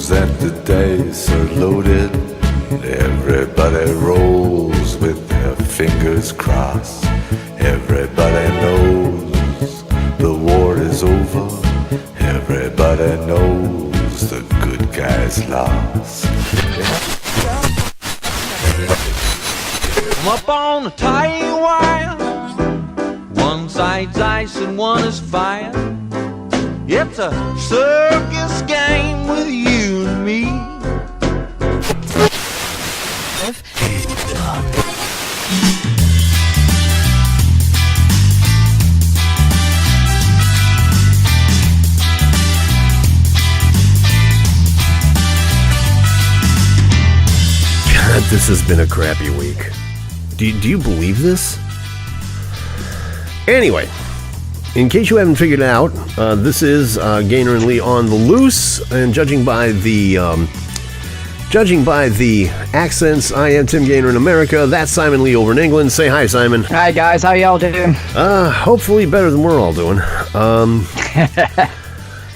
knows that the dice are loaded. Everybody rolls with their fingers crossed. Everybody knows the war is over. Everybody knows the good guys lost. I'm up on a tight wire. One side's ice and one is fire. It's a circus game with you and me. God, this has been a crappy week. Do you believe this? Anyway, in case you haven't figured it out, this is Gaynor and Leigh on the loose, and judging by the accents, I am Tim Gaynor in America. That's Simon Leigh over in England. Say hi, Simon. Hi guys, how y'all doing? Hopefully better than we're all doing.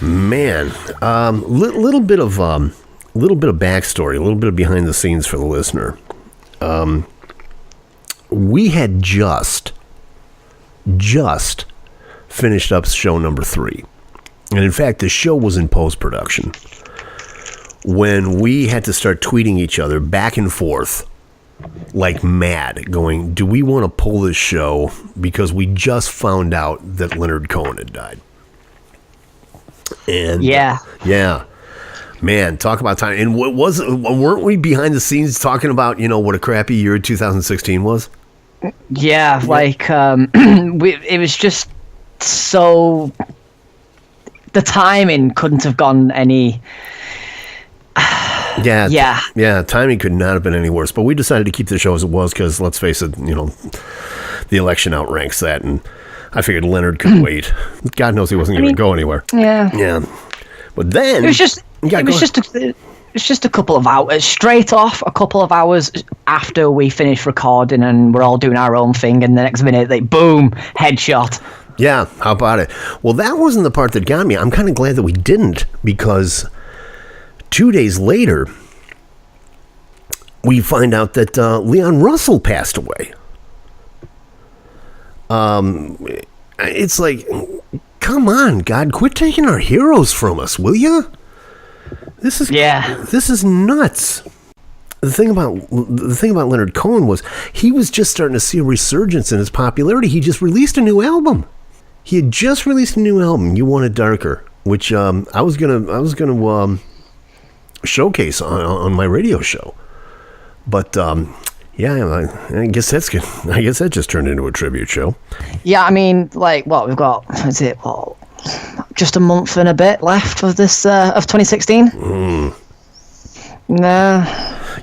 Man, little bit of backstory, a little bit of behind the scenes for the listener. We had just finished up show number 3. And in fact, the show was in post-production when we had to start tweeting each other back and forth like mad, going, do we want to pull this show because we just found out that Leonard Cohen had died? And yeah. Man, talk about time. And weren't we behind the scenes talking about, what a crappy year 2016 was? Yeah, like, it was just so... The timing couldn't have gone any... Yeah, timing could not have been any worse. But we decided to keep the show as it was because, let's face it, the election outranks that. And I figured Leonard could wait. God knows he wasn't going to go anywhere. Yeah. But then... It was just a couple of hours, straight off a couple of hours after we finished recording and we're all doing our own thing, and the next minute, boom, headshot. Yeah, how about it? Well, that wasn't the part that got me. I'm kind of glad that we didn't, because 2 days later, we find out that Leon Russell passed away. It's like, come on, God, quit taking our heroes from us, will you? This is nuts. The thing about Leonard Cohen was he was just starting to see a resurgence in his popularity. He just released a new album. He had just released a new album, You Want It Darker, which I was gonna showcase on my radio show. But I guess that's good. I guess that just turned into a tribute show. Yeah, I mean, we've got, just a month and a bit left of this of 2016. Nah.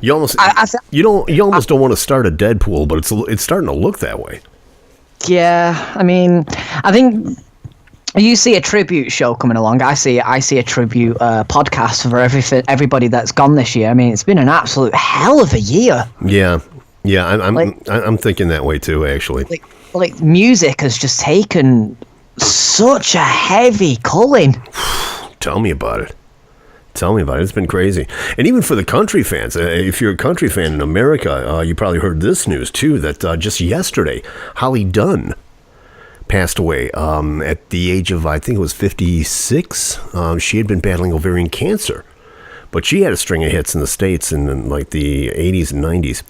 You almost don't want to start a Deadpool, but it's starting to look that way. Yeah, I mean, I think you see a tribute show coming along. I see a tribute podcast for everybody that's gone this year. I mean, it's been an absolute hell of a year. Yeah. I'm thinking that way too, actually. Like music has just taken such a heavy culling. Tell me about it. It's been crazy. And even for the country fans, if you're a country fan in America, you probably heard this news too, that just yesterday, Holly Dunn passed away at the age of, I think it was 56. She had been battling ovarian cancer, but she had a string of hits in the States in the 80s and 90s.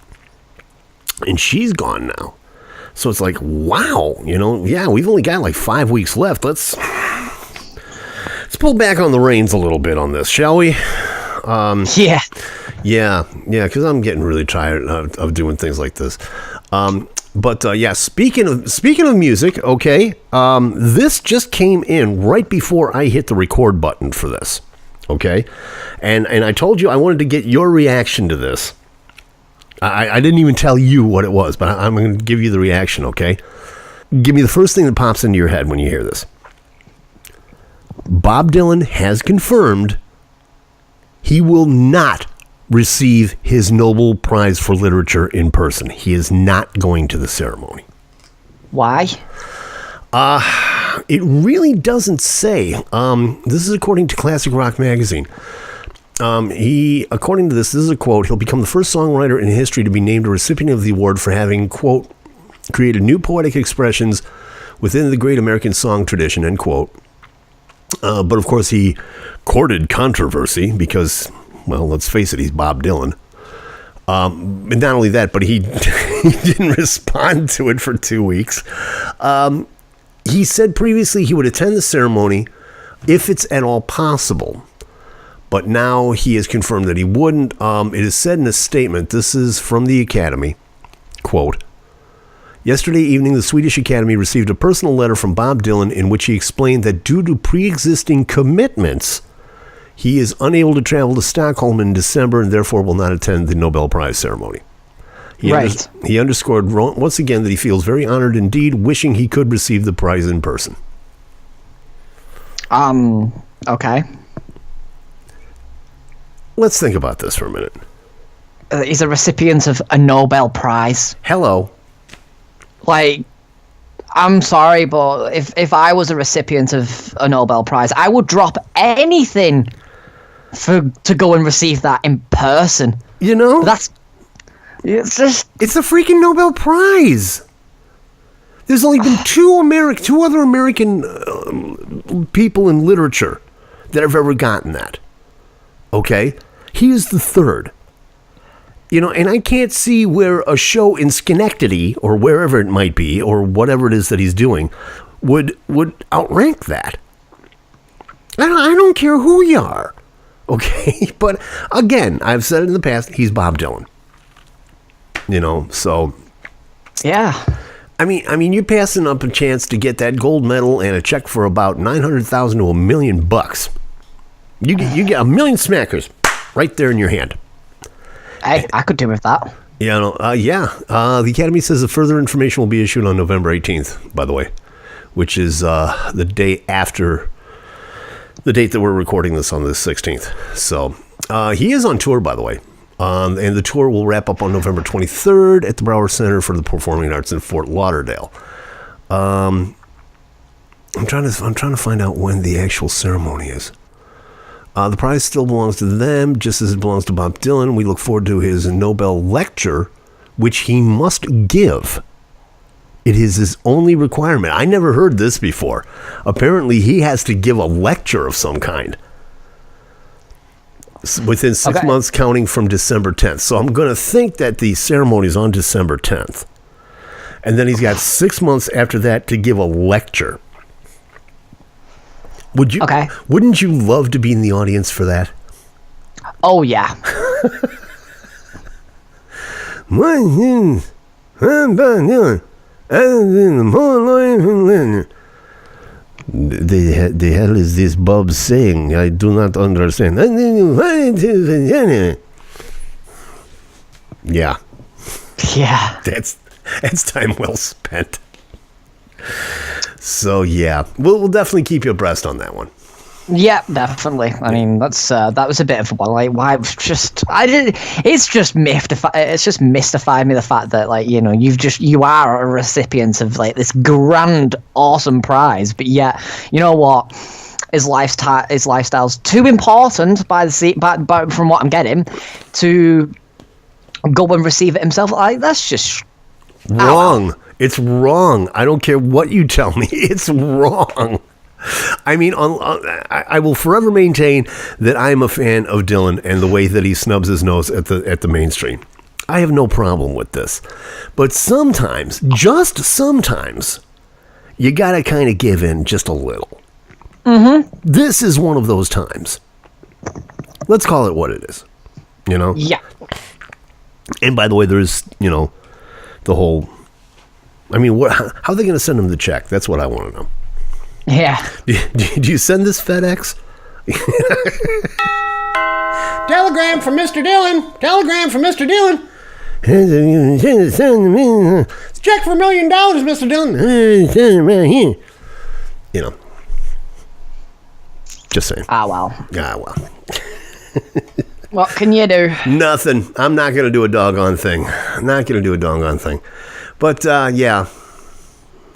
And she's gone now. So it's like, wow, we've only got 5 weeks left. Let's pull back on the reins a little bit on this, shall we? Yeah, because I'm getting really tired of doing things like this. But speaking of music, okay, this just came in right before I hit the record button for this, okay? And I told you I wanted to get your reaction to this. I didn't even tell you what it was, but I'm going to give you the reaction, okay? Give me the first thing that pops into your head when you hear this. Bob Dylan has confirmed he will not receive his Nobel Prize for Literature in person. He is not going to the ceremony. Why? It really doesn't say. This is according to Classic Rock Magazine. He, according to this is a quote, he'll become the first songwriter in history to be named a recipient of the award for having, quote, created new poetic expressions within the great American song tradition, end quote. But of course he courted controversy because, well, let's face it, he's Bob Dylan. And not only that, but he didn't respond to it for 2 weeks. He said previously he would attend the ceremony if it's at all possible. But now he has confirmed that he wouldn't. It is said in a statement, this is from the Academy, quote, yesterday evening, the Swedish Academy received a personal letter from Bob Dylan in which he explained that due to pre-existing commitments, he is unable to travel to Stockholm in December and therefore will not attend the Nobel Prize ceremony. He underscored once again that he feels very honored indeed, wishing he could receive the prize in person. Okay. Let's think about this for a minute. He's a recipient of a Nobel Prize. Hello. Like, I'm sorry, but if I was a recipient of a Nobel Prize, I would drop anything to go and receive that in person. You know? It's a freaking Nobel Prize. There's only been two other American people in literature that have ever gotten that. Okay? He is the third. You know, and I can't see where a show in Schenectady or wherever it might be or whatever it is that he's doing would outrank that. I don't care who you are. Okay? But again, I've said it in the past, he's Bob Dylan. You know, so yeah. I mean, you're passing up a chance to get that gold medal and a check for about $900,000 to $1 million. You get $1 million smackers right there in your hand. Hey, I could do with that. Yeah, the Academy says that further information will be issued on November 18th, by the way, which is the day after the date that we're recording this on the 16th. So he is on tour, by the way. And the tour will wrap up on November 23rd at the Brower Center for the Performing Arts in Fort Lauderdale. I'm trying to find out when the actual ceremony is. The prize still belongs to them, just as it belongs to Bob Dylan. We look forward to his Nobel lecture, which he must give. It is his only requirement. I never heard this before. Apparently, he has to give a lecture of some kind within 6 months, counting from December 10th. So I'm going to think that the ceremony is on December 10th. And then he's got 6 months after that to give a lecture. Wouldn't you love to be in the audience for that? Oh, yeah. The hell is this Bob saying? I do not understand. Yeah. Yeah. That's time well spent. So yeah, we'll definitely keep you abreast on that one. Yeah, definitely. I mean, that was a bit of one. Like, why? It's just mystified me the fact that, like, you know, you are a recipient of like this grand, awesome prize, but yet, you know what? His lifestyle's too important from what I'm getting to go and receive it himself. Like, that's just wrong. It's wrong. I don't care what you tell me. It's wrong. I mean, I will forever maintain that I am a fan of Dylan and the way that he snubs his nose at the mainstream. I have no problem with this. But sometimes, just sometimes, you got to kind of give in just a little. Mm-hmm. This is one of those times. Let's call it what it is. You know? Yeah. And by the way, there's, you know, the whole... I mean, how are they going to send him the check? That's what I want to know. Yeah. Do you send this FedEx? Telegram from Mr. Dylan. Telegram from Mr. Dylan. Check for $1 million, Mr. Dylan. You know. Just saying. Well. What can you do? Nothing. I'm not going to do a doggone thing. But, yeah,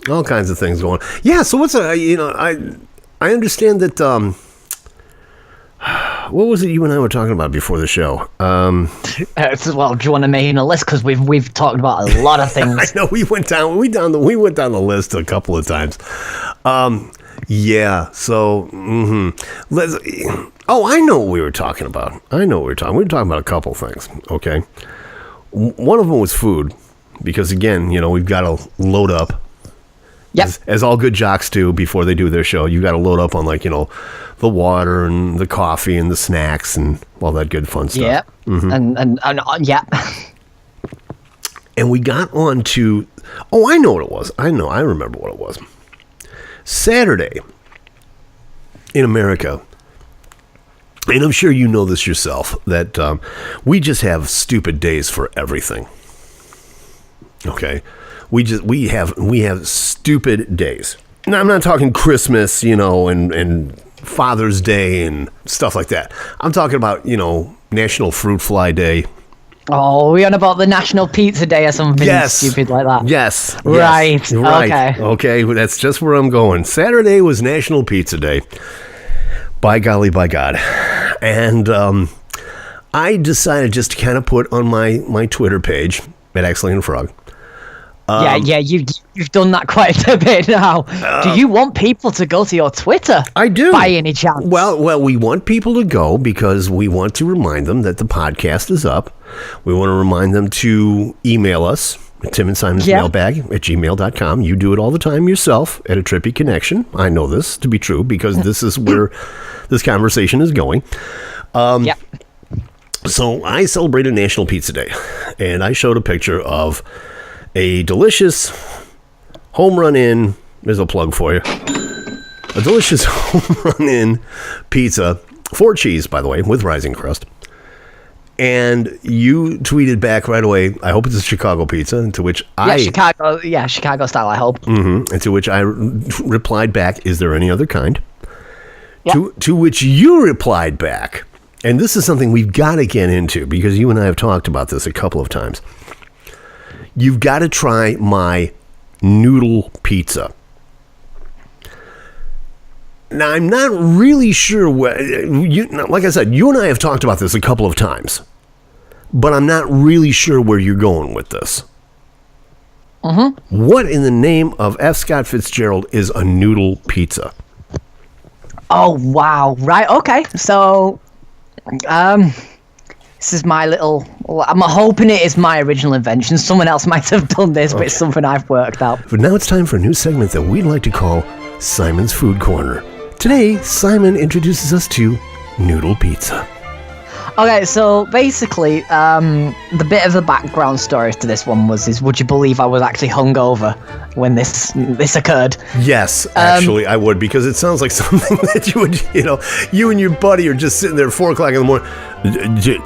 all kinds of things going on. Yeah, so what's, I understand that, what was it you and I were talking about before the show? Well, do you want to make a list? Because we've talked about a lot of things. I know we went down the list a couple of times. Yeah. So, let's. Oh, I know what we were talking about. We were talking about a couple things. Okay. One of them was food, because again, we've got to load up. Yep. As all good jocks do before they do their show, you got to load up on the water and the coffee and the snacks and all that good fun stuff. Yep. And yeah. And we got on to, I know what it was. I remember what it was. Saturday in America, and I'm sure you know this yourself, that we just have stupid days for everything. Okay? We have stupid days. Now, I'm not talking Christmas, and Father's Day and stuff like that. I'm talking about, National Fruit Fly Day. Oh, we're on about the National Pizza Day or something stupid like that. Yes. Right. Okay. Okay, well, that's just where I'm going. Saturday was National Pizza Day. By golly, by God. And I decided just to kind of put on my Twitter page at Excellent Frog. You've done that quite a bit now. Do you want people to go to your Twitter? I do. By any chance? Well, we want people to go because we want to remind them that the podcast is up. We want to remind them to email us, Tim and Simon's mailbag at gmail.com. You do it all the time yourself at A Trippy Connection. I know this to be true because this is where this conversation is going. So I celebrated National Pizza Day, and I showed a picture of a delicious home run in, there's a plug for you, a delicious home run in pizza, 4 cheese, by the way, with rising crust. And you tweeted back right away, I hope it's a Chicago pizza, to which Chicago style, I hope. And to which I replied back, is there any other kind? To which you replied back, and this is something we've got to get into because you and I have talked about this a couple of times. You've got to try my noodle pizza. Now, I'm not really sure like I said, you and I have talked about this a couple of times, but I'm not really sure where you're going with this. What in the name of F. Scott Fitzgerald is a noodle pizza? Oh, wow. Right. Okay. So, this is my little... I'm hoping it is my original invention. Someone else might have done this, but it's something I've worked out. But now it's time for a new segment that we'd like to call Simon's Food Corner. Today, Simon introduces us to noodle pizza. Okay, so basically, the bit of the background story to this one is would you believe I was actually hungover when this occurred? Yes, actually, I would, because it sounds like something that you would, you and your buddy are just sitting there at 4 o'clock in the morning.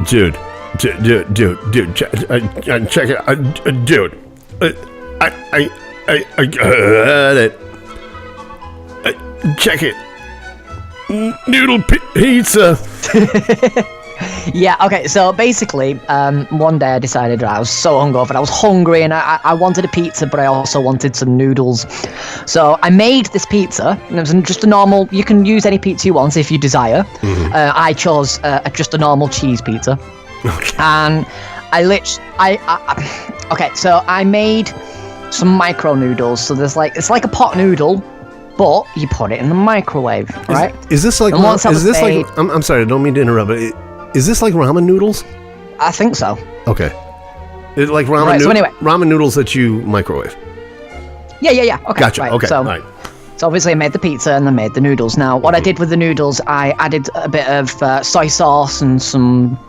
Dude, check it, dude. I got it. Check it. Noodle pizza. Yeah, okay, so basically, one day I decided I was so hungover, I was hungry, and I wanted a pizza, but I also wanted some noodles. So I made this pizza, and it was just a normal, you can use any pizza you want if you desire. I chose just a normal cheese pizza. Okay. And okay, so I made some micro noodles, so it's like a pot noodle, but you put it in the microwave, right? Is this like... I'm sorry, I don't mean to interrupt, but is this like ramen noodles? I think so. Okay. Is it like ramen, ramen noodles that you microwave? Yeah. Okay. Gotcha. Right. Okay. So, all right. So obviously I made the pizza and then made the noodles. Now, what I did with the noodles, I added a bit of soy sauce and some,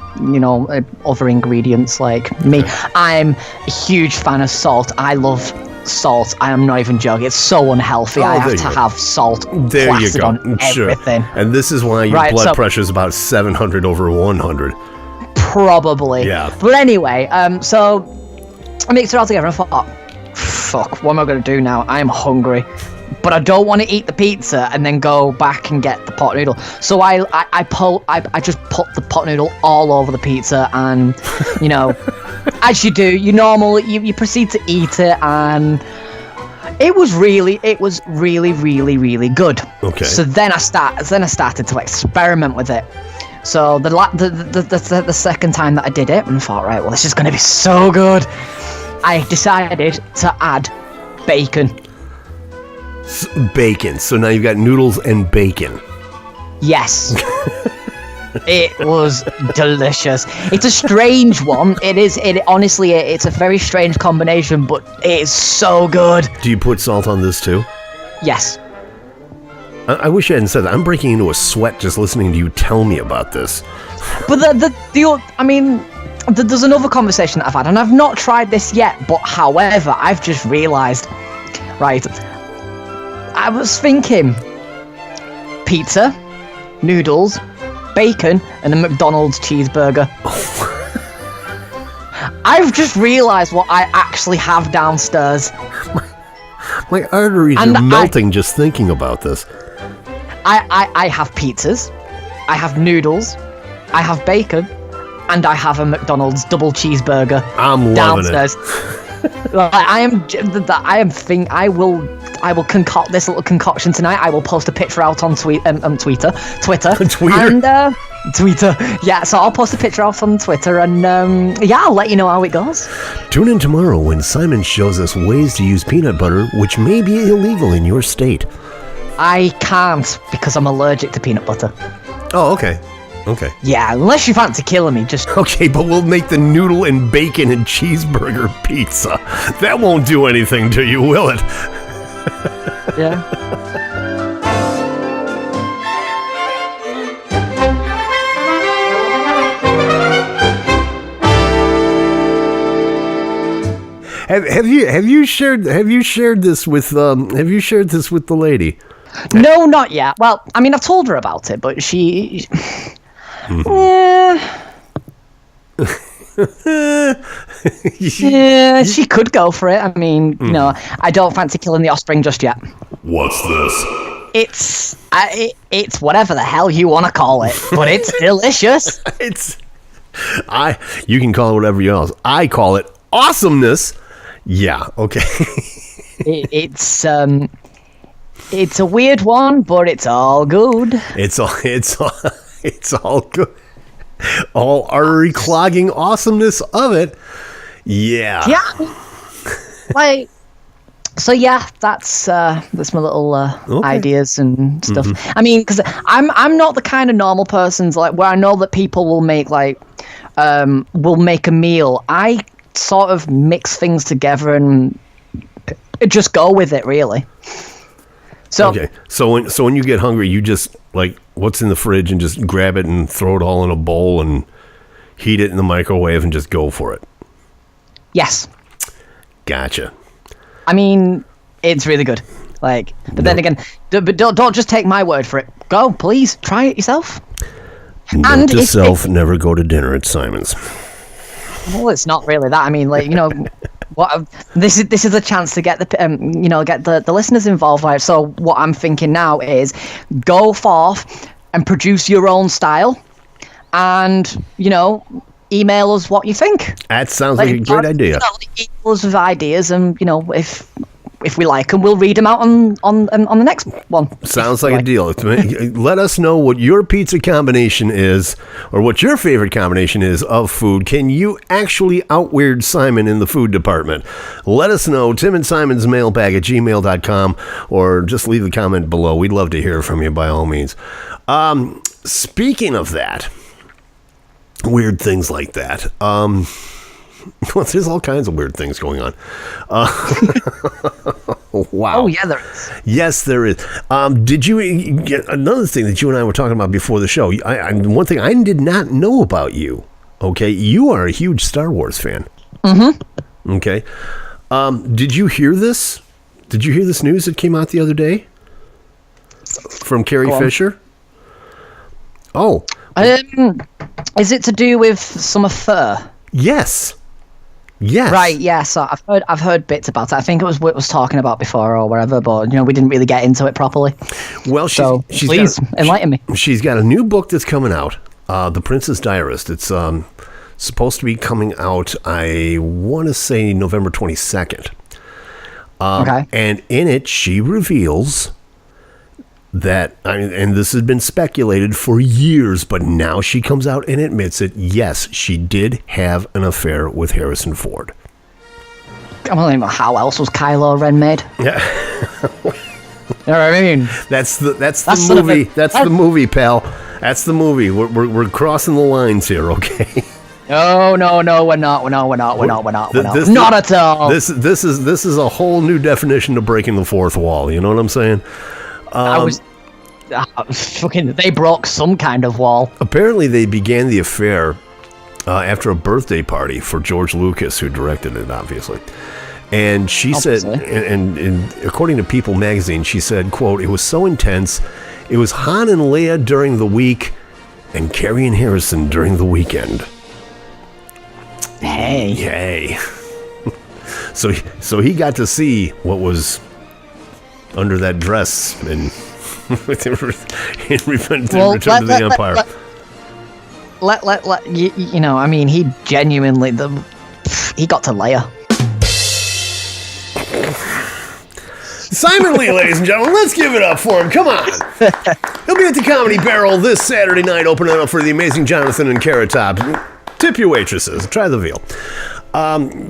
other ingredients like me. I'm a huge fan of salt. I love salt. I am not even joking. It's so unhealthy. I have to have salt plastered on everything. And this is why your blood pressure is about 700 over 100. Probably. Yeah. But anyway, so I mixed it all together and I thought, fuck, what am I going to do now? I am hungry. But I don't want to eat the pizza and then go back and get the pot noodle. So I just put the pot noodle all over the pizza and, as you do, you proceed to eat it, and it was really, really, really, really good. Okay. So then I started to experiment with it. So the second time that I did it, and I thought, right, well, this is going to be so good. I decided to add bacon. Bacon. So now you've got noodles and bacon. Yes. It was delicious. It's a strange one. Honestly, it's a very strange combination, but it is so good. Do you put salt on this too? Yes. I wish I hadn't said that. I'm breaking into a sweat just listening to you tell me about this. But there's another conversation that I've had, and I've not tried this yet, but however, I've just realised, right, I was thinking pizza, noodles, bacon, and a McDonald's cheeseburger. I've just realised what I actually have downstairs. My arteries are melting just thinking about this. I have pizzas, I have noodles, I have bacon, and I have a McDonald's double cheeseburger. I'm loving downstairs. I will concoct this little concoction tonight. I will post a picture out on Twitter. And Twitter. Yeah, so I'll post a picture out on Twitter, and I'll let you know how it goes. Tune in tomorrow when Simon shows us ways to use peanut butter, which may be illegal in your state. I can't because I'm allergic to peanut butter. Oh, okay. Yeah, unless you fancy killing me, just... Okay, but we'll make the noodle and bacon and cheeseburger pizza. That won't do anything to you, will it? Yeah. Have you shared this with the lady? No, not yet. Well, I mean, I've told her about it, but she... Yeah, she could go for it. I mean, I don't fancy killing the offspring just yet. What's this? It's whatever the hell you want to call it, but it's delicious. You can call it whatever you else. I call it awesomeness. Yeah, okay. It's a weird one, but it's all good. It's all good. All artery clogging awesomeness of it. Yeah. Yeah. So yeah, that's my little ideas and stuff. Mm-hmm. I mean, because I'm not the kind of normal person's like where I know that people will make will make a meal. I sort of mix things together and just go with it, really. So okay, so when you get hungry, you just what's in the fridge and just grab it and throw it all in a bowl and heat it in the microwave and just go for it. Yes. Gotcha. I mean, it's really good. But then again, but don't just take my word for it. Go, please, try it yourself. Note to self: never go to dinner at Simon's. Well, it's not really that. I mean, what this is a chance to get the listeners involved. Right? So what I'm thinking now is go forth and produce your own style, and email us what you think. That sounds like a great idea. Email us with ideas, and if we like them, we'll read them out on the next one. Sounds like a deal. Let us know what your pizza combination is, or what your favorite combination is of food. Can you actually out-weird Simon in the food department? Let us know. Tim and Simon's mailbag at gmail.com, or just leave a comment below. We'd love to hear from you by all means. Speaking of that, weird things like that. Well, there's all kinds of weird things going on. Wow. Oh, yeah, there is. Yes, there is. Did you get another thing that you and I were talking about before the show? One thing I did not know about you. Okay, you are a huge Star Wars fan. Mm-hmm. Okay. Did you hear this? Did you hear this news that came out the other day from Carrie Fisher? Oh. Is it to do with some of fur? Yes. Yes. Right. Yeah. So I've heard bits about it. I think it was what was talking about before or whatever, but we didn't really get into it properly. Well, please enlighten me. She's got a new book that's coming out, The Princess Diarist. It's supposed to be coming out. I want to say November 22nd. Okay. And in it, she reveals that, and this has been speculated for years, but now she comes out and admits it. Yes, she did have an affair with Harrison Ford. I don't know how else was Kylo Ren made. Yeah. You know what I mean? That's the movie. That's the movie, pal. That's the movie. We're crossing the lines here, okay? No, we're not. Not at all. This is a whole new definition of breaking the fourth wall. You know what I'm saying? They broke some kind of wall. Apparently, they began the affair after a birthday party for George Lucas, who directed it, obviously. And she said, and according to People magazine, she said, quote, "It was so intense. It was Han and Leia during the week, and Carrie and Harrison during the weekend." Hey. So he got to see what was under that dress in Return to the Empire. He genuinely he got to Leia. Simon Leigh, ladies and gentlemen, let's give it up for him. Come on. He'll be at the Comedy Barrel this Saturday night, opening up for the amazing Jonathan and Carrot Top. Tip your waitresses. Try the veal.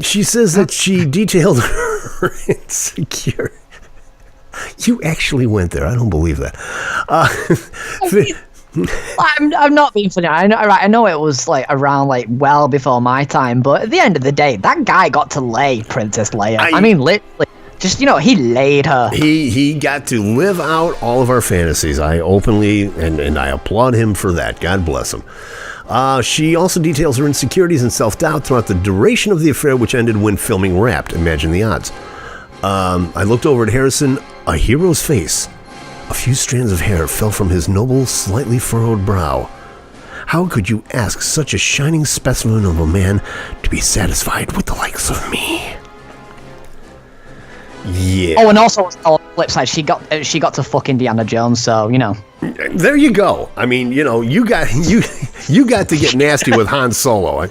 She says that she detailed her insecurity. You actually went there. I don't believe that. I'm not being funny. I know it was like around well before my time, but at the end of the day, that guy got to lay Princess Leia. Literally. Just, he laid her. He got to live out all of our fantasies. I openly, and I applaud him for that. God bless him. She also details her insecurities and self-doubt throughout the duration of the affair, which ended when filming Wrapped. Imagine the odds. I looked over at Harrison, a hero's face. A few strands of hair fell from his noble, slightly furrowed brow. How could you ask such a shining specimen of a man to be satisfied with the likes of me? Yeah. Oh, and also on the flip side, she got to fuck Indiana Jones, so There you go. You got to get nasty with Han Solo.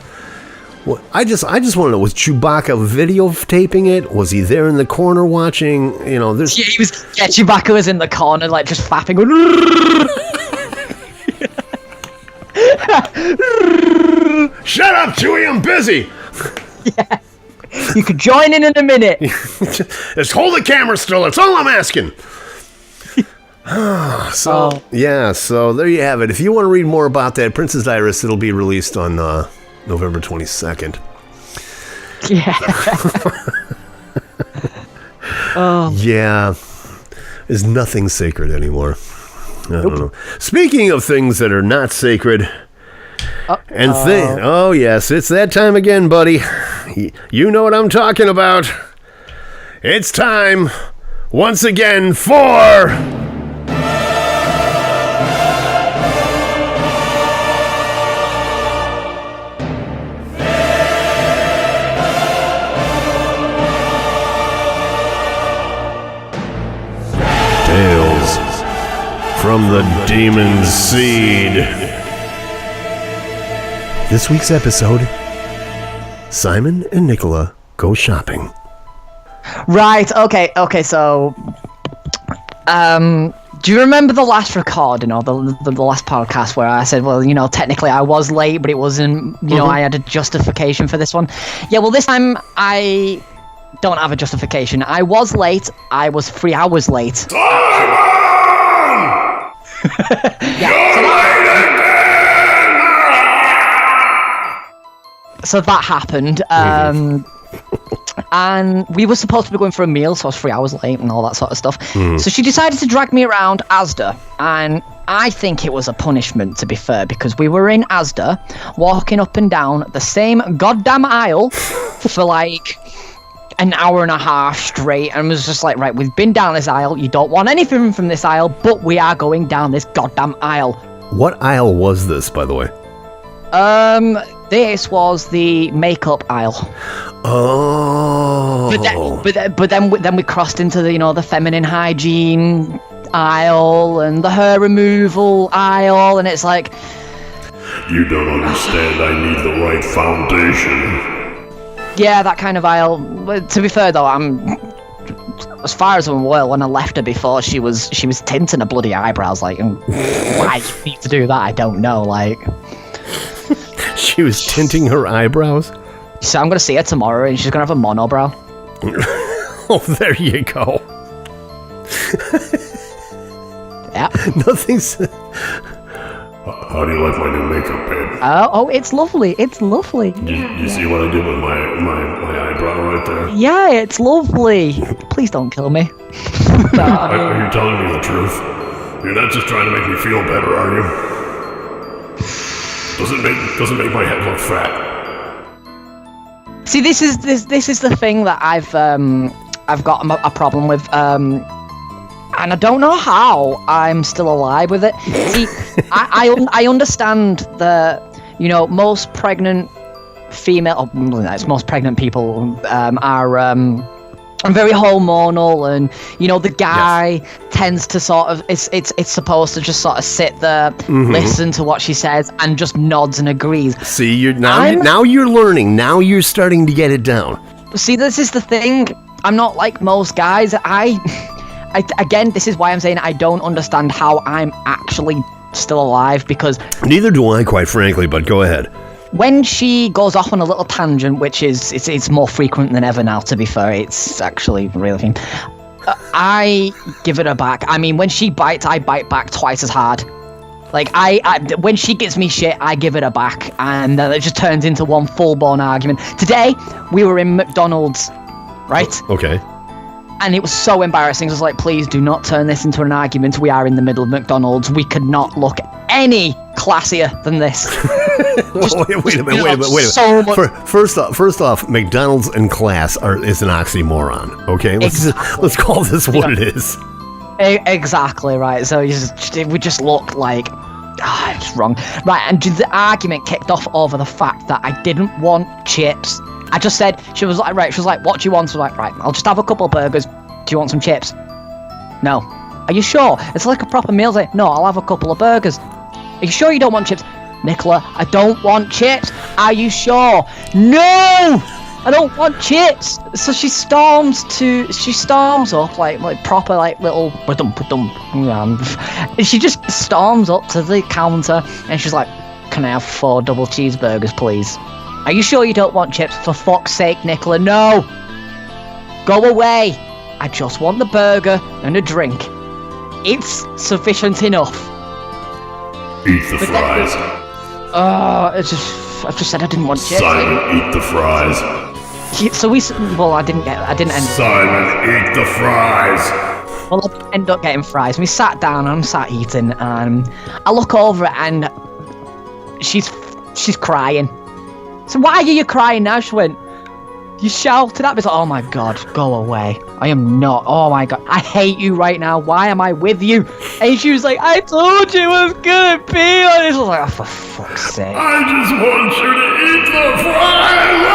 I just want to know, was Chewbacca videotaping it? Was he there in the corner watching? There's. Yeah, Chewbacca was in the corner, just fapping. Shut up, Chewie! I'm busy. Yeah. You could join in a minute. Just hold the camera still. That's all I'm asking. So there you have it. If you want to read more about that, Princess Iris, it'll be released on November 22nd. Yeah. Yeah. There's nothing sacred anymore. I don't know. Speaking of things that are not sacred... Oh yes, it's that time again, buddy. You know what I'm talking about. It's time once again for Tales from the Demon's Seed. This week's episode, Simon and Nicola go shopping. Right, okay, so, do you remember the last recording, or the last podcast where I said, well, technically I was late, but it wasn't, I had a justification for this one? Yeah, well, this time I don't have a justification. I was late, I was 3 hours late. Simon! You're late again! So that happened, and we were supposed to be going for a meal, so I was 3 hours late and all that sort of stuff. So she decided to drag me around Asda, and I think it was a punishment, to be fair, because we were in Asda, walking up and down the same goddamn aisle for an hour and a half straight, and was just right, we've been down this aisle, you don't want anything from this aisle, but we are going down this goddamn aisle. What aisle was this, by the way? This was the makeup aisle. Oh. But then we crossed into the feminine hygiene aisle and the hair removal aisle, and it's like, you don't understand. I need the right foundation. Yeah, that kind of aisle. To be fair though, as far as I'm aware, when I left her before, she was tinting her bloody eyebrows, like, and why you need to do that, I don't know, like. She was tinting her eyebrows? So I'm gonna see her tomorrow, and she's gonna have a monobrow. Oh, there you go. Yeah. Nothing's... How do you like my new makeup, babe? Oh, it's lovely. It's lovely. You see what I did with my eyebrow right there? Yeah, it's lovely. Please don't kill me. Are you telling me the truth? You're not just trying to make me feel better, are you? Doesn't make my head look fat. See, this is the thing that I've got a problem with, and I don't know how I'm still alive with it. See, I understand that, you know, most pregnant female, most pregnant people are very hormonal, and you know the guy tends to sort of it's supposed to just sort of sit there, listen to what she says, and just nods and agrees. See, now you're learning. Now you're starting to get it down. See, this is the thing. I'm not like most guys. Again, this is why I'm saying I don't understand how I'm actually still alive, because Neither do I, quite frankly. But go ahead. when she goes off on a little tangent, which is it's more frequent than ever now, to be fair, it's actually a real thing, I give it her back. I mean, when she bites, I bite back twice as hard. Like, when she gives me shit, I give it her back, and then it just turns into one full-blown argument. Today, we were in McDonald's, right? Okay. And it was so embarrassing. I was like, please do not turn this into an argument. We are in the middle of McDonald's. We could not look any classier than this. Wait a minute. So much. First off, McDonald's and class is an oxymoron. Okay, let's call this what it is. Exactly right. So we just look like it's wrong, right? And the argument kicked off over the fact that I didn't want chips. I just said, she was like, right. She was like, what do you want? So I was like, right, I'll just have a couple of burgers. Do you want some chips? No. Are you sure? It's like a proper meal. Like, no, I'll have a couple of burgers. Are you sure you don't want chips? Nicola, I don't want chips. Are you sure? No! I don't want chips. So she storms up like proper like little and she just storms up to the counter and she's like, can I have 4 double cheeseburgers, please? Are you sure you don't want chips? For fuck's sake, Nicola, no! Go away! I just want the burger and a drink. It's sufficient enough. Eat the fries. I just said I didn't want chips. Simon, eat the fries. So I didn't end. Simon, eat the fries. Well, I didn't end up getting fries. We sat down and I'm sat eating, and I look over and she's crying. So why are you crying now? She went, you shouted at me. Like, oh my god, go away. I am not. Oh my god, I hate you right now. Why am I with you? And she was like, I told you it was gonna be on this. I was like, oh, for fuck's sake. I just want you to eat the fries.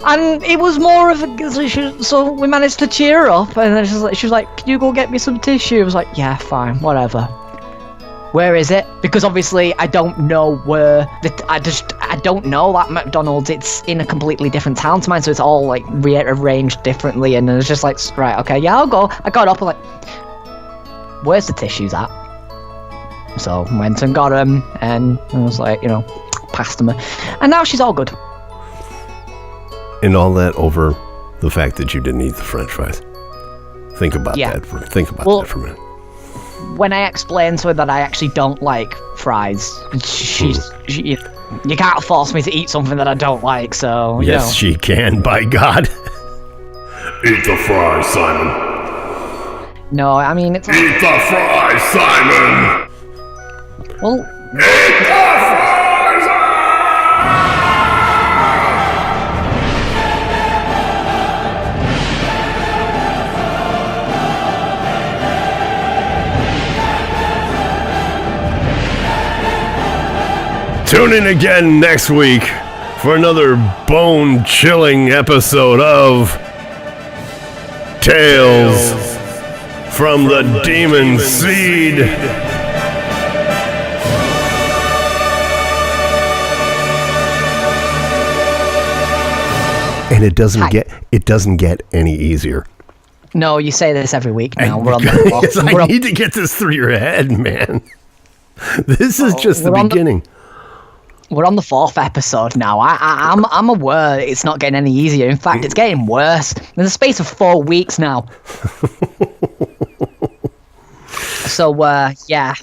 And it was more of a, so we managed to cheer her up, and then she was like, can you go get me some tissue? I was like, yeah, fine, whatever. Where is it? Because obviously I don't know where. I don't know that McDonald's. It's in a completely different town to mine, so it's all like rearranged differently. And it was just like, right, okay, yeah, I'll go. I got up and like, where's the tissues at? So went and got them, and I was like, passed them, and now she's all good. And all that over the fact that you didn't eat the French fries. Think about that for a minute. When I explained to her that I actually don't like fries, you can't force me to eat something that I don't like, so, Yes, she can, by God. Eat the fries, Simon. No, I mean, it's... Eat the fries, Simon! Well... Eat the fries! Tune in again next week for another bone-chilling episode of Tales from the Demon Seed. And it doesn't it doesn't get any easier. No, you say this every week now. I need to get this through your head, man. This is just the beginning. We're on the 4th episode now. I'm aware it's not getting any easier. In fact, it's getting worse. In the space of 4 weeks now. So, yeah.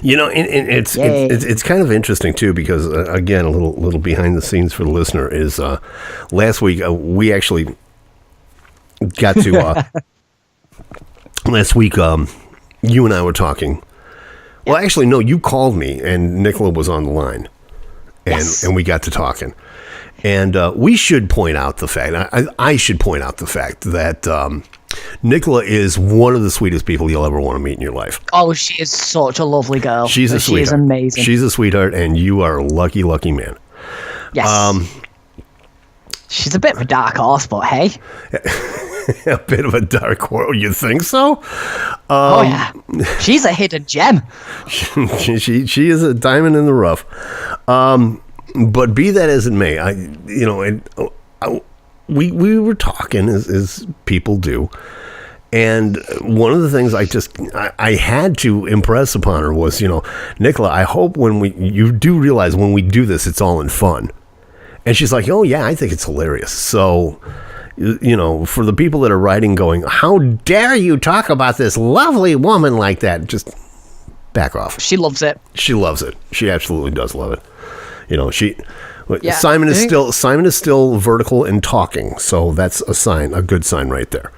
You know, it's kind of interesting too because again, a little behind the scenes for the listener is last week we actually got to last week you and I were talking. Well, actually, no, you called me and Nicola was on the line, and we got to talking. And we should point out the fact, I should point out the fact that Nicola is one of the sweetest people you'll ever want to meet in your life. Oh, she is such a lovely girl. She's a sweetheart. She's amazing. She's a sweetheart, and you are a lucky, lucky man. Yes. She's a bit of a dark horse, but hey. A bit of a dark horse. You think so? Oh, yeah. She's a hidden gem. she is a diamond in the rough. But be that as it may, we were talking as people do, and one of the things I had to impress upon her was, Nicola, I hope you do realize when we do this, it's all in fun. And she's like, oh yeah, I think it's hilarious. So, for the people that are writing going, how dare you talk about this lovely woman like that? Just back off. She loves it. She loves it. She absolutely does love it. Simon is still vertical and talking, so that's a good sign right there.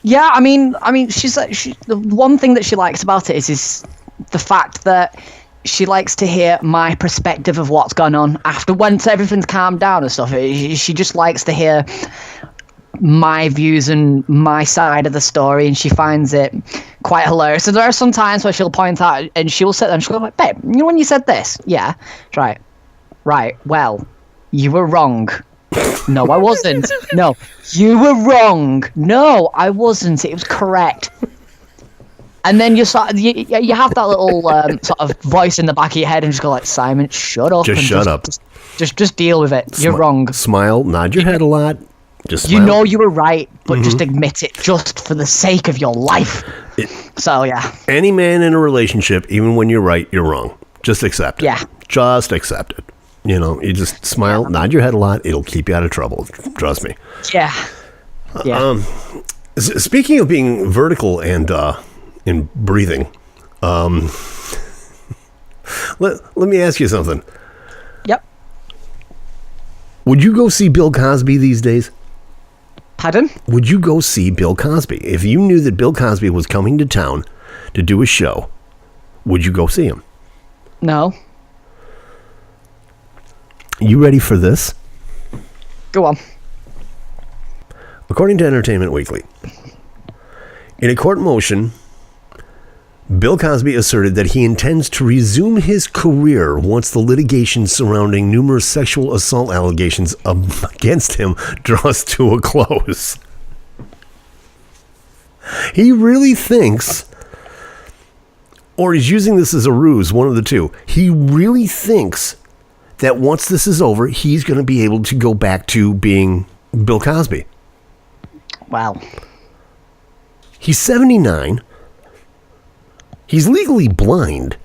Yeah, I mean, the one thing that she likes about it is the fact that she likes to hear my perspective of what's gone on after once everything's calmed down and stuff. She just likes to hear my views and my side of the story, and she finds it quite hilarious. So there are some times where she'll point out and she'll sit there and she'll go like, babe, when you said this? Yeah. Right. Well, you were wrong. No, I wasn't. No, you were wrong. No, I wasn't. It was correct. And then you have that little sort of voice in the back of your head and just go like, Simon, shut up. Just shut up. Just deal with it. You're wrong. Smile, nod your head a lot. Just smile. You were right, but just admit it just for the sake of your life. So, yeah. Any man in a relationship, even when you're right, you're wrong. Just accept it. Yeah. Just accept it. You just smile, nod your head a lot. It'll keep you out of trouble. Trust me. Yeah. Yeah. Speaking of being vertical and in breathing, let me ask you something. Yep. Would you go see Bill Cosby these days? Pardon? Would you go see Bill Cosby? If you knew that Bill Cosby was coming to town to do a show, would you go see him? No. You ready for this? Go on. According to Entertainment Weekly, in a court motion, Bill Cosby asserted that he intends to resume his career once the litigation surrounding numerous sexual assault allegations against him draws to a close. He really thinks, or he's using this as a ruse, one of the two. He really thinks that once this is over, he's going to be able to go back to being Bill Cosby. Wow. He's 79. He's legally blind.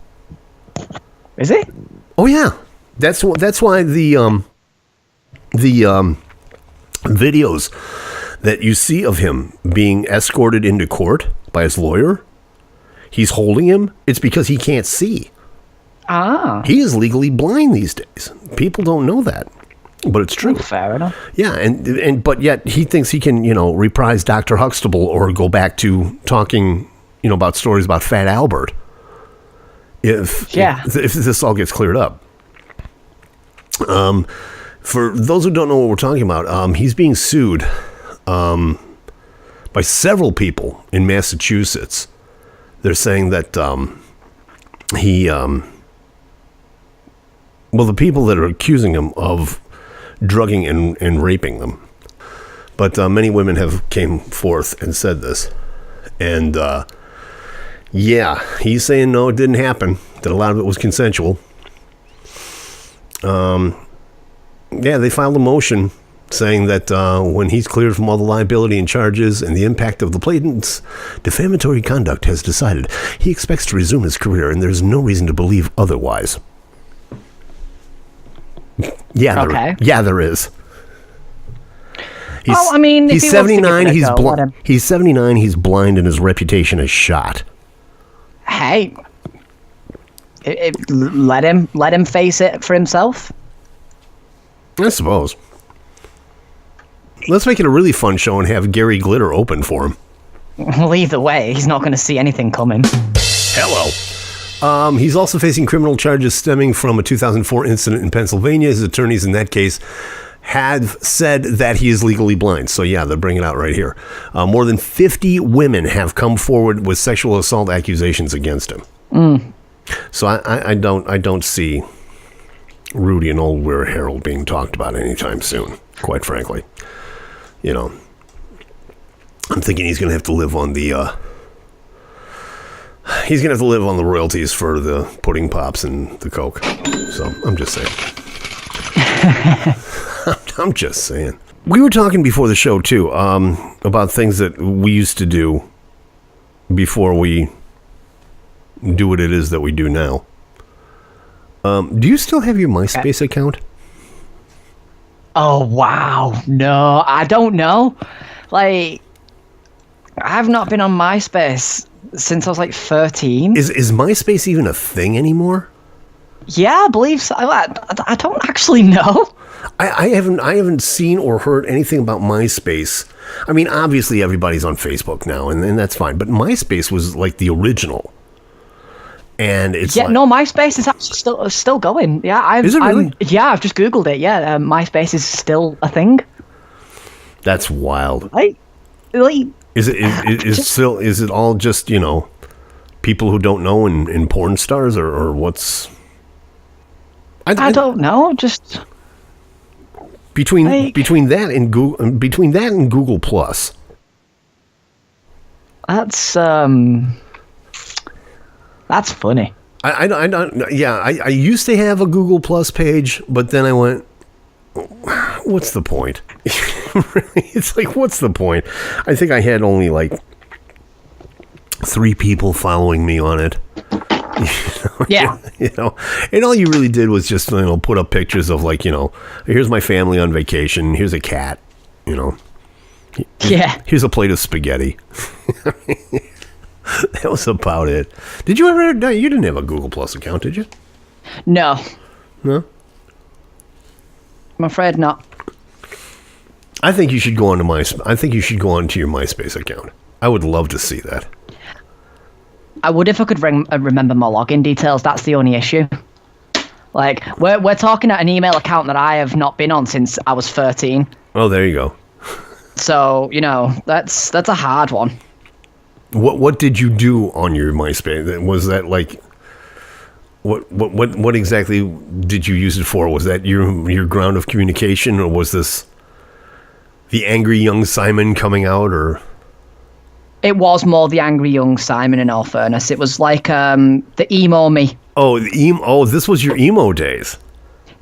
Is he? Oh yeah, that's why the videos that you see of him being escorted into court by his lawyer, he's holding him. It's because he can't see. Ah. He is legally blind these days. People don't know that, but it's true. Fair enough. Yeah, and but yet he thinks he can, reprise Dr. Huxtable or go back to talking, about stories about Fat Albert. If this all gets cleared up. For those who don't know what we're talking about, he's being sued by several people in Massachusetts. They're saying that the people that are accusing him of drugging and raping them. But many women have came forth and said this. And he's saying no, it didn't happen, that a lot of it was consensual. They filed a motion saying that when he's cleared from all the liability and charges and the impact of the plaintiff's defamatory conduct has decided, he expects to resume his career, and there's no reason to believe otherwise. Yeah, there is. Well, I mean, he's if he wants to give 79. it a He's go, let him. He's 79. He's blind, and his reputation is shot. Hey, let him face it for himself. I suppose. Let's make it a really fun show and have Gary Glitter open for him. Well, either way, he's not going to see anything coming. Hello. He's also facing criminal charges stemming from a 2004 incident in Pennsylvania. His attorneys in that case have said that he is legally blind. So yeah, they're bringing it out right here. More than 50 women have come forward with sexual assault accusations against him. So I don't see Rudy and Old Weir Harold being talked about anytime soon, quite frankly. You know, I'm thinking he's going to have to live on the royalties for the pudding pops and the Coke. So I'm just saying. I'm just saying. We were talking before the show too, about things that we used to do before we do what it is that we do now. Do you still have your MySpace account? Oh, wow. No, I don't know. Like, I've not been on MySpace since I was like 13. Is MySpace even a thing anymore? Yeah, I believe so. I don't actually know. I haven't seen or heard anything about MySpace. I mean, obviously everybody's on Facebook now, and that's fine. But MySpace was like the original. And it's MySpace is actually still going. Yeah, is it really? I've just Googled it. Yeah, MySpace is still a thing. That's wild. Is it all just, you know, people who don't know and porn stars or what's? I don't know. Just between that and Google Plus. That's funny. I used to have a Google Plus page, but then I went, what's the point? It's like, what's the point? I think I had only like 3 people following me on it. Yeah. You know, and all you really did was just, you know, put up pictures of like, you know, here's my family on vacation. Here's a cat, you know. Here's a plate of spaghetti. That was about it. Did you ever? No, you didn't have a Google Plus account, did you? No. No? I'm afraid not. I think you should go onto your MySpace account. I would love to see that. I would if I could remember my login details. That's the only issue. Like, we're talking at an email account that I have not been on since I was 13. Oh, there you go. So, you know, that's a hard one. What did you do on your MySpace? Was that like what exactly did you use it for? Was that your ground of communication, or was this the angry young Simon coming out, or? It was more the angry young Simon, in all fairness. It was like the emo me. Oh, this was your emo days.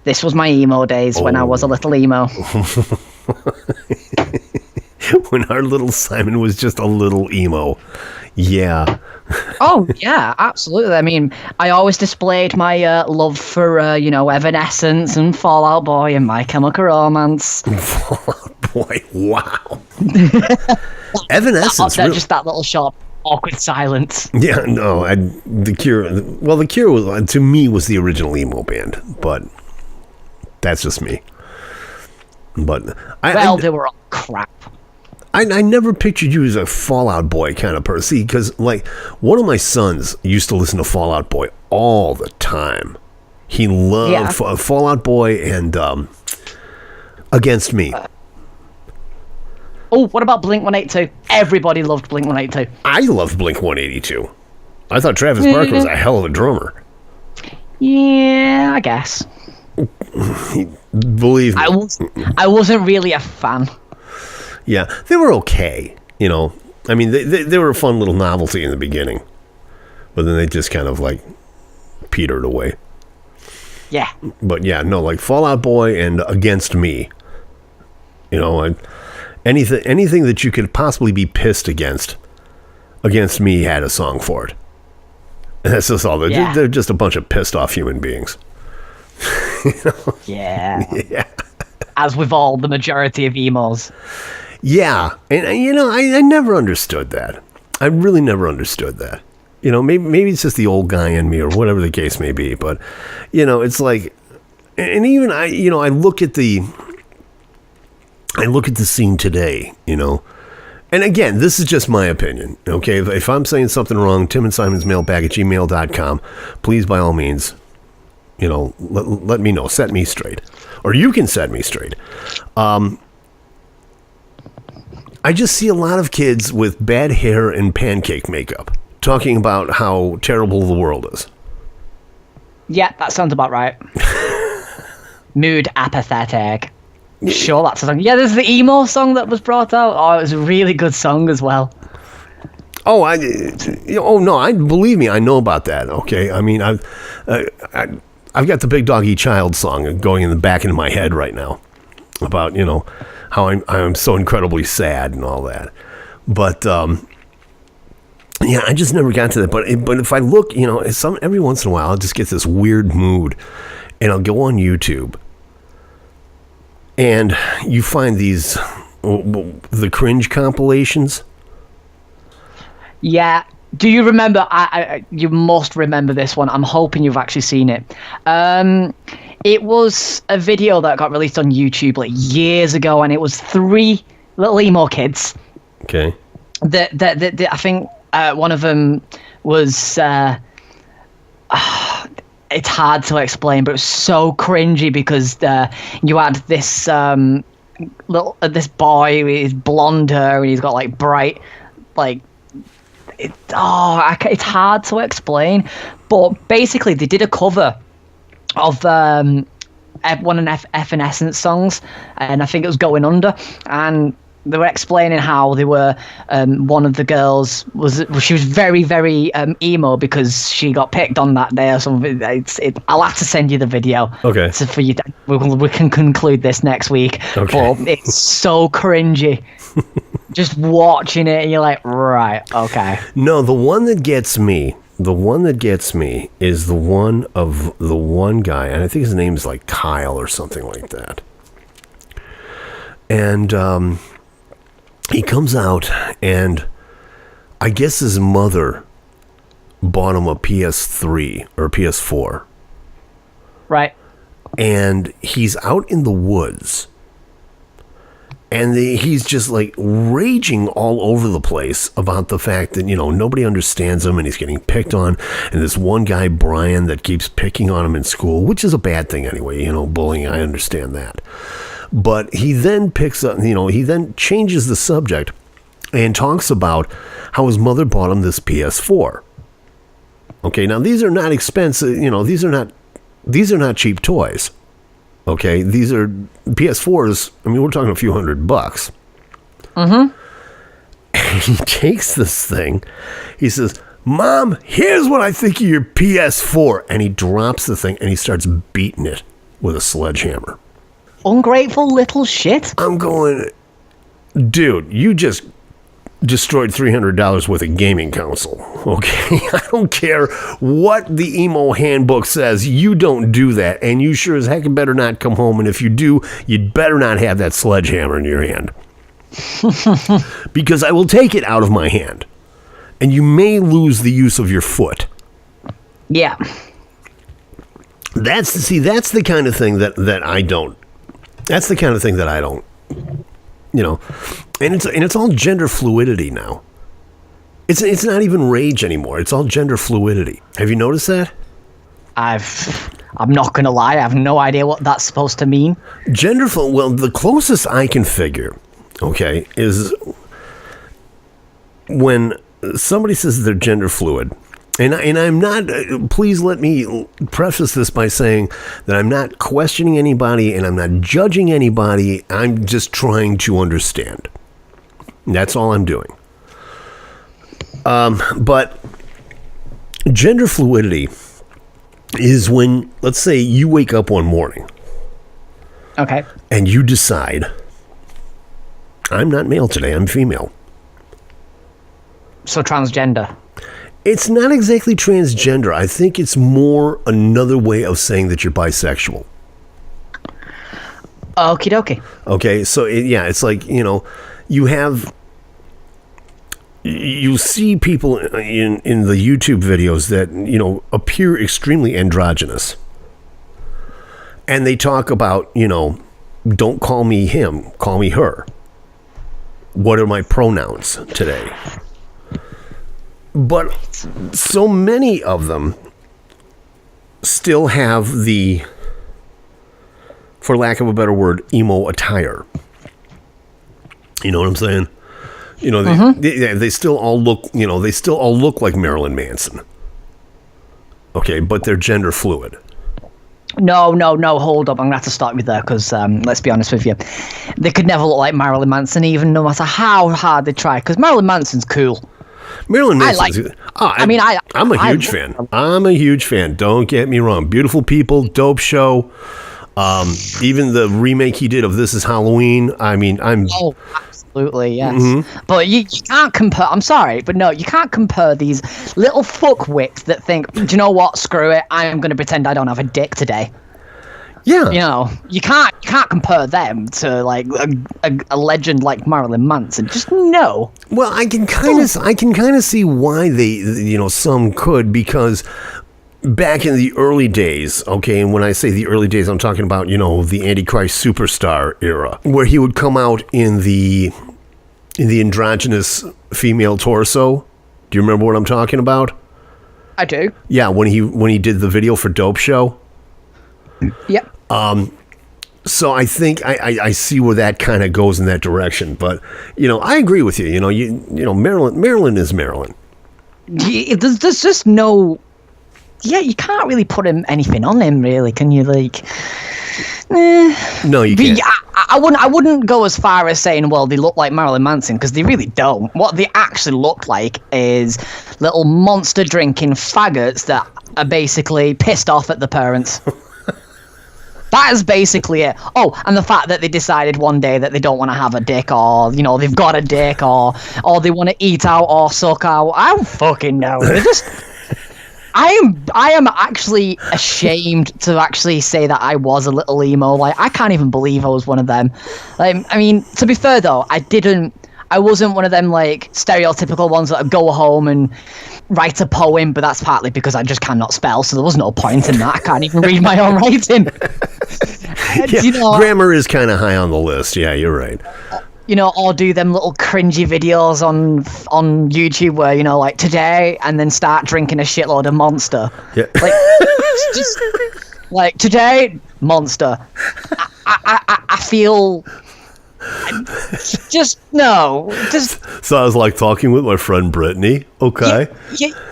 This was my emo days when I was a little emo. When our little Simon was just a little emo. Yeah. Oh, yeah, absolutely. I mean, I always displayed my love for, Evanescence and Fall Out Boy and My Chemical Romance. Fall Out Boy, wow. Evanescence. Just that little short, awkward silence. Yeah, no, The Cure was, to me, was the original emo band, but that's just me. But they were all crap. I never pictured you as a Fall Out Boy kind of person. See, because like one of my sons used to listen to Fall Out Boy all the time. He loved Fall Out Boy and Against Me. What about Blink-182? Everybody loved Blink-182. I loved Blink-182. I thought Travis Barker was a hell of a drummer. Yeah, I guess. Believe me. I wasn't really a fan. Yeah, they were okay, you know. I mean, they were a fun little novelty in the beginning. But then they just kind of, like, petered away. Yeah. But, yeah, no, like, Fall Out Boy and Against Me. You know, anything that you could possibly be pissed against me had a song for it. And that's just all. They're just a bunch of pissed off human beings. You know? Yeah. As with all the majority of emos. Yeah. And, you know, I never understood that. I really never understood that. You know, maybe it's just the old guy in me or whatever the case may be. But, you know, it's like, and even I look at the scene today, you know. And again, this is just my opinion, okay? If I'm saying something wrong, timandsimonsmailbag@gmail.com, please, by all means, you know, let me know. Set me straight. Or you can set me straight. I just see a lot of kids with bad hair and pancake makeup talking about how terrible the world is. Yeah, that sounds about right. Mood apathetic. Sure, that's a song. Yeah, there's the emo song that was brought out. Oh, it was a really good song as well. Oh, believe me, I know about that. Okay, I mean, I've got the Big Dog Eat Child song going in the back of my head right now about, you know, how I'm so incredibly sad and all that. But yeah, I just never got to that. But if I look, you know, every once in a while, I'll just get this weird mood, and I'll go on YouTube. And you find these, the cringe compilations. Yeah. Do you remember? You must remember this one. I'm hoping you've actually seen it. It was a video that got released on YouTube like years ago, and it was 3 little emo kids. Okay. That I think one of them was. It's hard to explain, but it was so cringy because you had this this boy with his blonde hair and he's got like bright, like it's hard to explain. But basically, they did a cover of one of Evanescence songs, and I think it was Going Under, and they were explaining how they were one of the girls she was very, very emo because she got picked on that day or something. I'll have to send you the video. Okay. So for you, we can conclude this next week. Okay. But it's so cringy. Just watching it, and you're like, right, okay. No, the one that gets me is the one of the one guy, and I think his name is like Kyle or something like that. And he comes out, and I guess his mother bought him a PS3 or a PS4. Right. And he's out in the woods, and he's just like raging all over the place about the fact that, you know, nobody understands him and he's getting picked on. And this one guy, Brian, that keeps picking on him in school, which is a bad thing anyway, you know, bullying, I understand that. But he then picks up, you know, he then changes the subject and talks about how his mother bought him this PS4. Okay, now these are not expensive, you know, these are not cheap toys. Okay, these are PS4s. I mean, we're talking a few $100. Mm-hmm. And he takes this thing. He says, "Mom, here's what I think of your PS4." And he drops the thing and he starts beating it with a sledgehammer. Ungrateful little shit. I'm going, dude, you just destroyed $300 worth of gaming console. Okay, I don't care what the emo handbook says. You don't do that, and you sure as heck better not come home. And if you do, you'd better not have that sledgehammer in your hand, because I will take it out of my hand, and you may lose the use of your foot. Yeah, that's the kind of thing that I don't. That's the kind of thing that I don't. You know, and it's all gender fluidity now. It's not even rage anymore. It's all gender fluidity. Have you noticed that? I'm not gonna lie. I have no idea what that's supposed to mean. Well, the closest I can figure, okay, is when somebody says they're gender fluid. And I'm not, please let me preface this by saying that I'm not questioning anybody and I'm not judging anybody. I'm just trying to understand. That's all I'm doing. But gender fluidity is when, let's say, you wake up one morning. Okay. And you decide I'm not male today. I'm female. So transgender. It's not exactly transgender. I think it's more another way of saying that you're bisexual. Okie dokie. Okay, so it's like, you see people in the YouTube videos that, appear extremely androgynous. And they talk about, don't call me him, call me her. What are my pronouns today? But so many of them still have the, for lack of a better word, emo attire. You know what I'm saying? They still all look, like Marilyn Manson. Okay, but they're gender fluid. No, hold up. I'm going to have to stop you there because, let's be honest with you, they could never look like Marilyn Manson, even no matter how hard they try, because Marilyn Manson's cool. Marilyn Manson. I'm a huge fan. I'm a huge fan. Don't get me wrong. Beautiful people, dope show. Even the remake he did of This Is Halloween. Oh, absolutely, yes. Mm-hmm. But you can't compare. I'm sorry, but no, you can't compare these little fuckwits that think, do you know what? Screw it. I'm going to pretend I don't have a dick today. Yeah. You can't compare them to like a legend like Marilyn Manson. Just no. Well, I can kind of see why they, some could, because back in the early days, okay, and when I say the early days, I'm talking about, the Antichrist Superstar era, where he would come out in the androgynous female torso. Do you remember what I'm talking about? I do. Yeah, when he did the video for Dope Show. Yep. So I think I see where that kind of goes in that direction, but I agree with you. Marilyn is Marilyn. Yeah, there's just no. Yeah, you can't really put anything on him, really, can you? Like, no, you can't. I wouldn't go as far as saying, well, they look like Marilyn Manson, because they really don't. What they actually look like is little monster drinking faggots that are basically pissed off at the parents. That is basically it. Oh, and the fact that they decided one day that they don't want to have a dick, or they've got a dick, or they want to eat out or suck out. I don't fucking know. They're just. I am actually ashamed to actually say that I was a little emo. Like, I can't even believe I was one of them. To be fair though, I wasn't one of them like stereotypical ones that go home and write a poem, but that's partly because I just cannot spell, so there was no point in that. I can't even read my own writing. Grammar is kind of high on the list. Yeah, you're right. Or do them little cringy videos on YouTube where, like today, and then start drinking a shitload of Monster. Yeah. Like, just like today, Monster. I feel. Just no. Just. So I was like talking with my friend Brittany. Okay.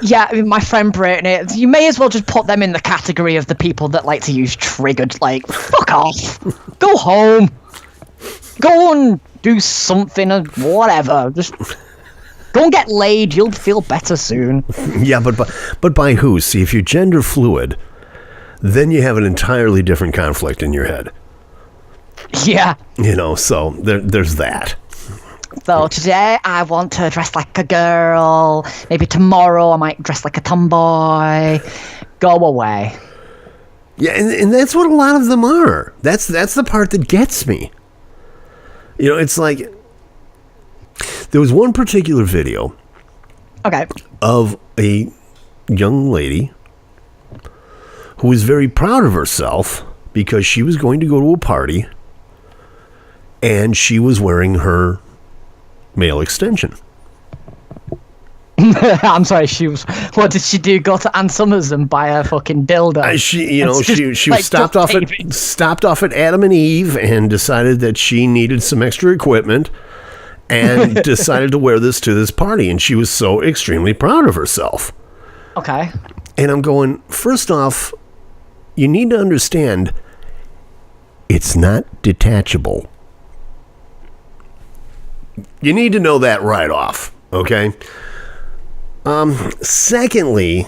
Yeah. My friend Brittany. You may as well just put them in the category of the people that like to use triggered. Like, fuck off. Go home. Go and do something or whatever. Just go and get laid. You'll feel better soon. Yeah, but by who? See, if you're gender fluid, then you have an entirely different conflict in your head. Yeah. So there's that. So today I want to dress like a girl. Maybe tomorrow I might dress like a tomboy. Go away. Yeah, and that's what a lot of them are. That's the part that gets me. It's like there was one particular video of a young lady who was very proud of herself because she was going to go to a party and she was wearing her male extension. I'm sorry, what did she do? Go to Ann Summers and buy a fucking dildo? She like stopped off at Adam and Eve and decided that she needed some extra equipment and decided to wear this to this party, and she was so extremely proud of herself. Okay. And I'm going, first off, you need to understand it's not detachable. You need to know that right off, okay? Secondly,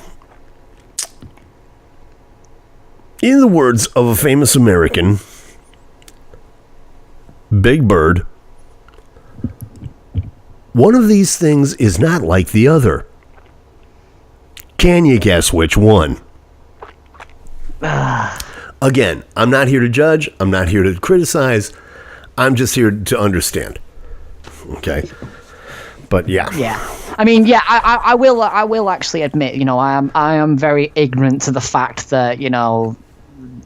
in the words of a famous American, Big Bird, One of these things is not like the other. Can you guess which one? Again, I'm not here to judge. I'm not here to criticize. I'm just here to understand. Okay? But yeah. Yeah. I mean, yeah, I will actually admit, I am very ignorant to the fact that,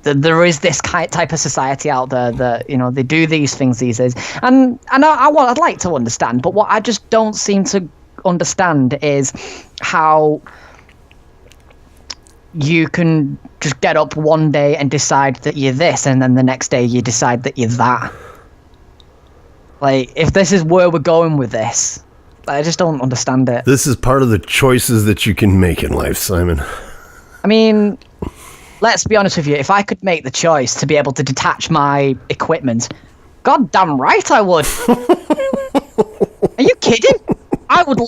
that there is this type of society out there that, they do these things these days. And I'd like to understand, but what I just don't seem to understand is how you can just get up one day and decide that you're this, and then the next day you decide that you're that. Like, if this is where we're going with this, I just don't understand it. This is part of the choices that you can make in life, Simon. I mean, let's be honest with you. If I could make the choice to be able to detach my equipment, goddamn right I would. Are you kidding? I would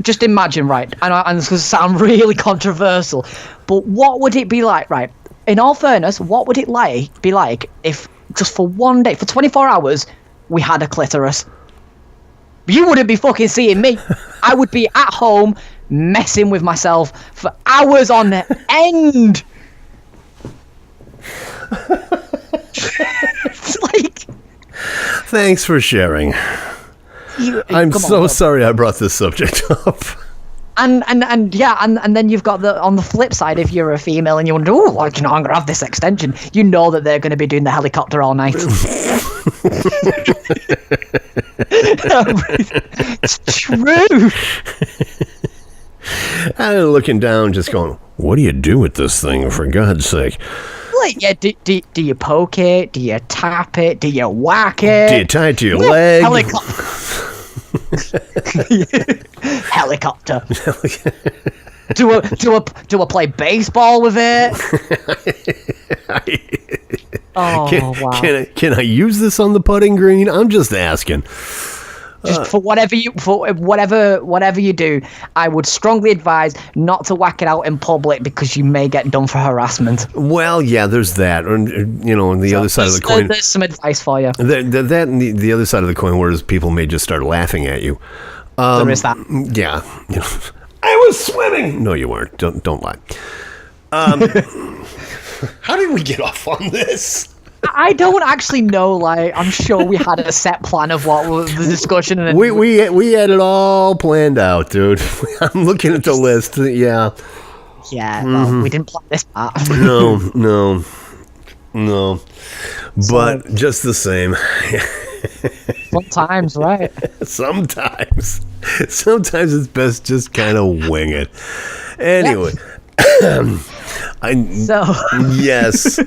just imagine, right? And this is going to sound really controversial, but what would it be like, right? In all fairness, what would it be like if just for one day, for 24 hours, we had a clitoris? You wouldn't be fucking seeing me. I would be at home messing with myself for hours on end. It's like... Thanks for sharing. I'm so sorry I brought this subject up. And then you've got on the flip side, if you're a female and you wonder, I'm gonna have this extension, you know that they're gonna be doing the helicopter all night. It's true. And looking down, just going, what do you do with this thing, for God's sake? Like, yeah, do you poke it? Do you tap it? Do you whack it? Do you tie it to your leg? Helicopter. do I play baseball with it? Wow. Can I use this on the putting green? I'm just asking. Just for whatever you do, I would strongly advise not to whack it out in public because you may get done for harassment. Well, yeah, there's that, on the other side of the coin. There's some advice for you. That and the other side of the coin, whereas people may just start laughing at you. There is that. Yeah, I was swimming. No, you weren't. Don't lie. How did we get off on this? I don't actually know. Like, I'm sure we had a set plan of what was the discussion. And we had it all planned out, dude. I'm looking at the list. Yeah. Yeah. Well, we didn't plan this part. No. But just the same. Sometimes, right? Sometimes it's best just kind of wing it. Anyway. Yes.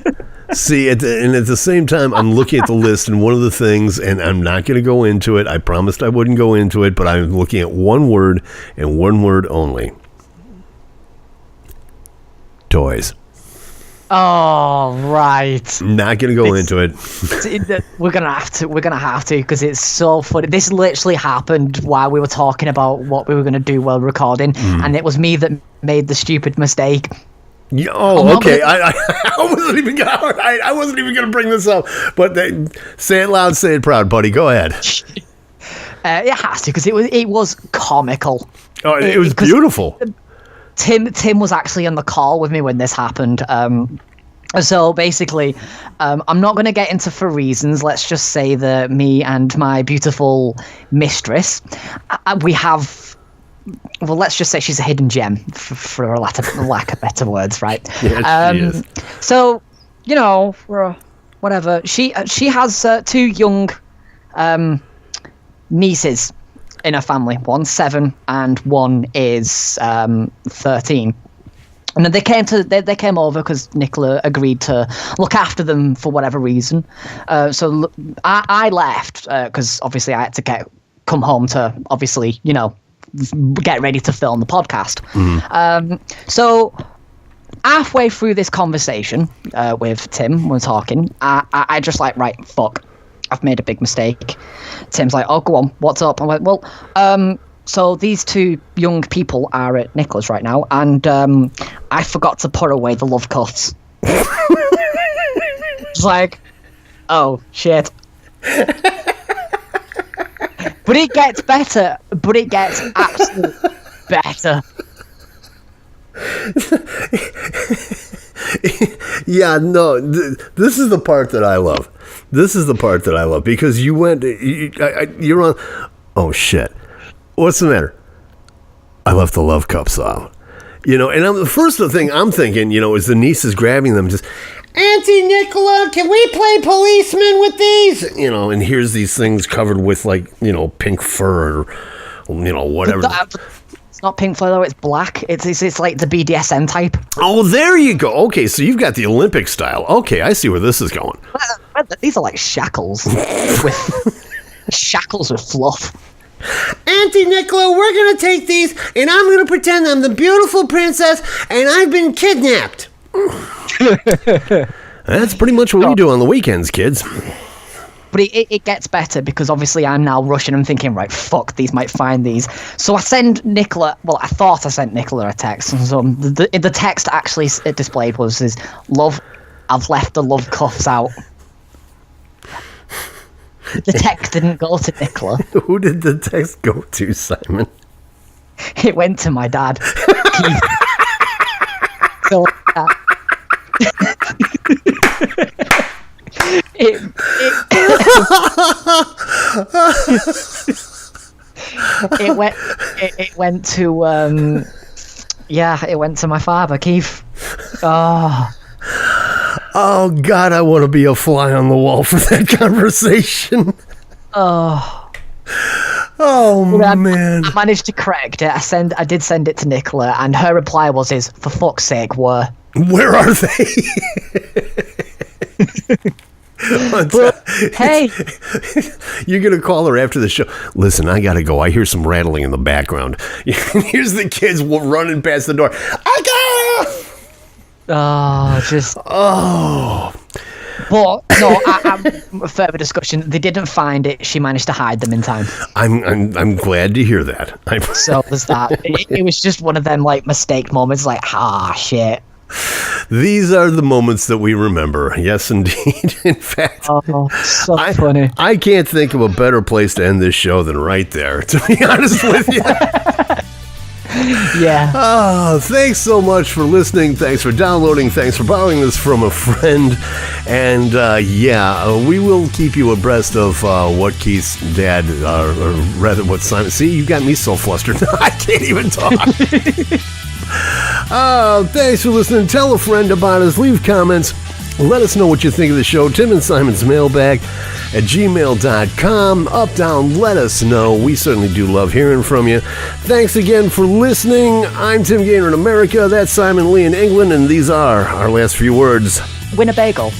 See, at the same time, I'm looking at the list, and one of the things, and I'm not going to go into it. I promised I wouldn't go into it, but I'm looking at one word and one word only. Toys. Oh, right. Not going to go into it. We're gonna have to because it's so funny. This literally happened while we were talking about what we were gonna do while recording, and it was me that made the stupid mistake. Yeah, okay. I wasn't even gonna bring this up, but say it loud, say it proud, buddy. Go ahead. It has to, because it was comical. Oh, it was beautiful. Tim was actually on the call with me when this happened. So basically, I'm not going to get into for reasons. Let's just say that me and my beautiful mistress, we have. Well, let's just say she's a hidden gem, for lack of better words, right? Yes, she is. So, whatever. She has two young nieces in her family. One's 7 and one is 13. And then they came over because Nicola agreed to look after them for whatever reason. So I left because obviously I had to come home to obviously get ready to film the podcast. So halfway through this conversation with Tim, we're talking, I just like, right, fuck, I've made a big mistake. Tim's like, oh, go on, what's up? I'm like, well, so these two young people are at Nicola's right now, and I forgot to put away the love cuffs. It's like, oh, shit. But it gets better. But it gets absolutely better. Yeah, no, this is the part that I love. This is the part that I love because you went, you're on, oh shit. What's the matter? I left the love cups out. You know, and the first thing I'm thinking, you know, is the niece is grabbing them just, Auntie Nicola, can we play policeman with these? You know, and here's these things covered with like, you know, pink fur or, you know, whatever. It's not pink fur though, it's black. It's like the BDSM type. Oh, there you go. Okay, so you've got the Olympic style. Okay, I see where this is going. These are like shackles with shackles with fluff. Auntie Nicola, we're going to take these, and I'm going to pretend I'm the beautiful princess, and I've been kidnapped. That's pretty much what we do on the weekends, kids. But it gets better because obviously I'm now rushing and thinking, right, fuck, these might find these. So I send Nicola, well, I thought I sent Nicola a text. And so the text actually it displayed was this, love, I've left the love cuffs out. The text didn't go to Nicola. Who did the text go to, Simon? It went to my dad. So, it went to it went to my father, Keith. Oh God, I want to be a fly on the wall for that conversation. Oh man! I managed to correct it. I did send it to Nicola, and her reply was, "For fuck's sake, where are they?" Hey, you're gonna call her after the show. Listen, I gotta go. I hear some rattling in the background. Here's the kids running past the door. I got. But no, further discussion. They didn't find it. She managed to hide them in time. I'm glad to hear that. So there's that. It was just one of them like mistake moments. Like shit. These are the moments that we remember. Yes, indeed. In fact, so funny. I can't think of a better place to end this show than right there, to be honest with you. Yeah. Oh, thanks so much for listening. Thanks for downloading. Thanks for borrowing this from a friend. And we will keep you abreast of what Keith's dad, or rather what Simon. See, you got me so flustered. I can't even talk. Thanks for listening. Tell a friend about us. Leave comments. Let us know what you think of the show. Tim and Simon's mailbag at gmail.com. Up, down, let us know. We certainly do love hearing from you. Thanks again for listening. I'm Tim Gaynor in America. That's Simon Leigh in England. And these are our last few words. Win a bagel.